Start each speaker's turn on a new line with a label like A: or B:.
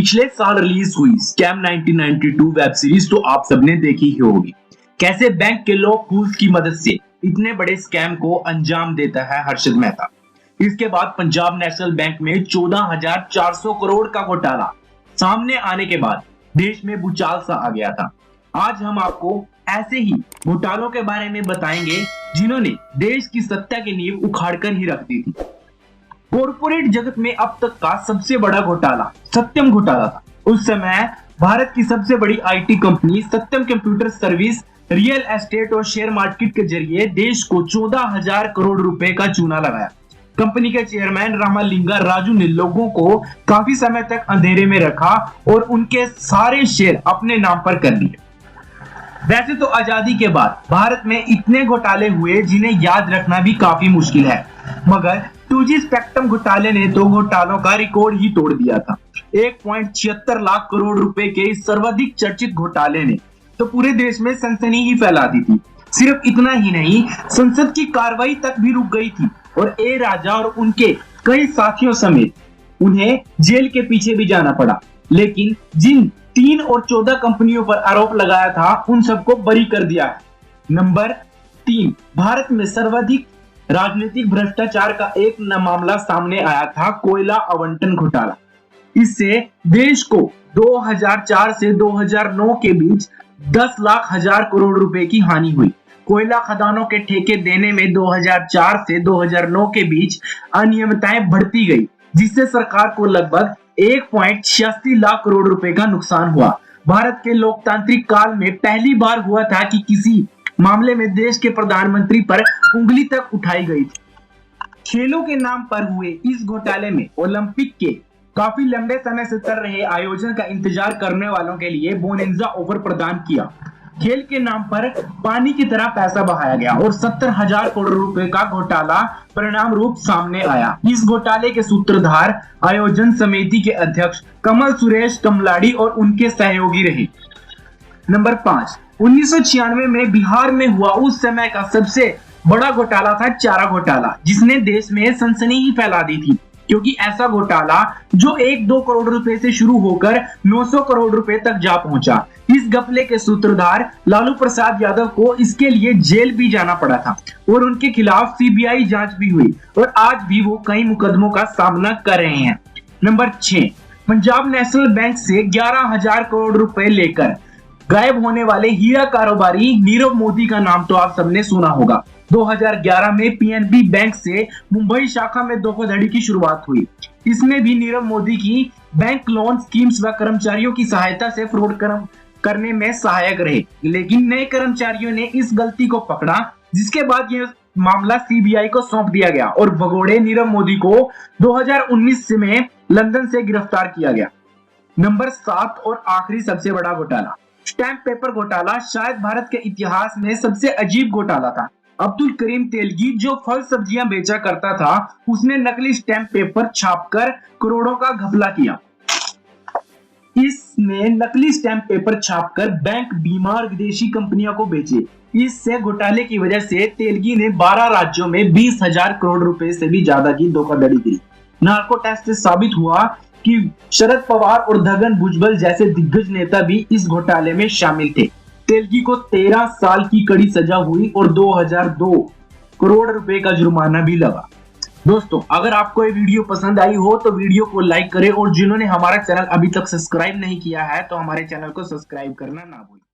A: पिछले साल रिलीज हुई स्कैम 1992 वेब सीरीज तो आप सबने देखी ही होगी। कैसे बैंक के लोग घूस की मदद से इतने बड़े स्कैम को अंजाम देता है हर्षद मेहता। इसके बाद पंजाब नेशनल बैंक में 14,400 करोड़ का घोटाला सामने आने के बाद देश में भूचाल सा आ गया था। आज हम आपको ऐसे ही घोटालों के बारे में बताएंगे जिन्होंने देश की सत्ता की नींव उखाड़कर ही रख दी थी। कॉर्पोरेट जगत में अब तक का सबसे बड़ा घोटाला सत्यम घोटाला था। उस समय भारत की सबसे बड़ी IT company Satyam computer service real estate और शेयर मार्केट के जरिए देश को 14,000 करोड़ रुपए का चूना लगाया। कंपनी के चेयरमैन रामालिंगा राजू ने लोगों को काफी समय तक अंधेरे में रखा और उनके सारे शेयर अपने नाम पर कर लिए। वैसे तो आजादी के बाद भारत में इतने घोटाले हुए जिन्हें याद रखना भी काफी मुश्किल है, मगर 2G स्पेक्ट्रम घोटाले ने तो घोटालों का रिकॉर्ड ही तोड़ दिया था। 1.76 लाख करोड़ रुपए के इस सर्वाधिक चर्चित घोटाले ने तो पूरे देश में सनसनी ही फैला दी थी। सिर्फ इतना ही नहीं, संसद की कार्रवाई तक भी रुक गई थी और ए राजा और उनके कई साथियों समेत उन्हें जेल के पीछे भी जाना पड़ा। लेकिन जिन 3 और 14 कंपनियों पर आरोप लगाया था उन सबको बरी कर दिया है। नंबर 3, भारत में सर्वाधिक राजनीतिक भ्रष्टाचार का एक मामला सामने आया था, कोयला आवंटन घोटाला। इससे देश को 2004 से 2009 के बीच 10 लाख हजार करोड़ रुपए की हानि हुई। कोयला खदानों के ठेके देने में 2004 से 2009 के बीच अनियमितताएं बढ़ती गई, जिससे सरकार को लगभग 1.86 लाख करोड़ रुपए का नुकसान हुआ। भारत के लोकतांत्रिक काल में पहली बार हुआ था कि किसी मामले में देश के प्रधानमंत्री पर उंगली तक उठाई गई थी। खेलों के नाम पर हुए इस घोटाले में ओलंपिक के काफी लंबे समय से चल रहे आयोजन का इंतजार करने वालों के लिए बोनंजा ऑफर प्रदान किया। खेल के नाम पर पानी की तरह पैसा बहाया गया और 70,000 करोड़ रुपए का घोटाला परिणाम रूप सामने आया। इस घोटाले के सूत्रधार आयोजन समिति के अध्यक्ष कमल सुरेश कमलाड़ी और उनके सहयोगी रहे। नंबर 5, 1996 में बिहार में हुआ उस समय का सबसे बड़ा घोटाला था चारा घोटाला, जिसने देश में सनसनी ही फैला दी थी। क्योंकि ऐसा घोटाला जो 1-2 करोड़ रुपए से शुरू होकर 900 करोड़ रुपए तक जा पहुंचा। इस घपले के सूत्रधार लालू प्रसाद यादव को इसके लिए जेल भी जाना पड़ा था और उनके खिलाफ सीबीआई जांच भी हुई और आज भी वो कई मुकदमों का सामना कर रहे हैं। नंबर 6, पंजाब नेशनल बैंक से 11,000 करोड़ रुपए लेकर गायब होने वाले हीरा कारोबारी नीरव मोदी का नाम तो आप सबने सुना होगा। 2011 में पीएनबी बैंक से मुंबई शाखा में धोखाधड़ी की शुरुआत हुई। इसमें भी नीरव मोदी की बैंक लोन स्कीम्स व कर्मचारियों की सहायता से फ्रॉड करने में सहायक रहे। लेकिन नए कर्मचारियों ने इस गलती को पकड़ा, जिसके बाद यह मामला सीबीआई को सौंप दिया गया और भगोड़े नीरव मोदी को 2019 में लंदन से गिरफ्तार किया गया। नंबर 7 और आखिरी सबसे बड़ा घोटाला, स्टैंप पेपर घोटाला शायद भारत के इतिहास में सबसे अजीब घोटाला था। अब्दुल करीम तेलगी जो फल सब्जियां बेचा करता था, उसने नकली स्टैंप पेपर छापकर करोड़ों का घपला किया। इसने नकली स्टैंप पेपर छापकर बैंक, बीमा और विदेशी कंपनियों को बेचे। इससे घोटाले की वजह से तेलगी ने 12 राज्यों में 20,000 करोड़ रुपए से भी ज्यादा की धोखाधड़ी की। नार्को टेस्ट से साबित हुआ कि शरद पवार और छगन भुजबल जैसे दिग्गज नेता भी इस घोटाले में शामिल थे। तेलगी को 13 साल की कड़ी सजा हुई और 2,002 करोड़ रुपए का जुर्माना भी लगा। दोस्तों, अगर आपको ये वीडियो पसंद आई हो तो वीडियो को लाइक करें और जिन्होंने हमारा चैनल अभी तक सब्सक्राइब नहीं किया है तो हमारे चैनल को सब्सक्राइब करना ना भूलें।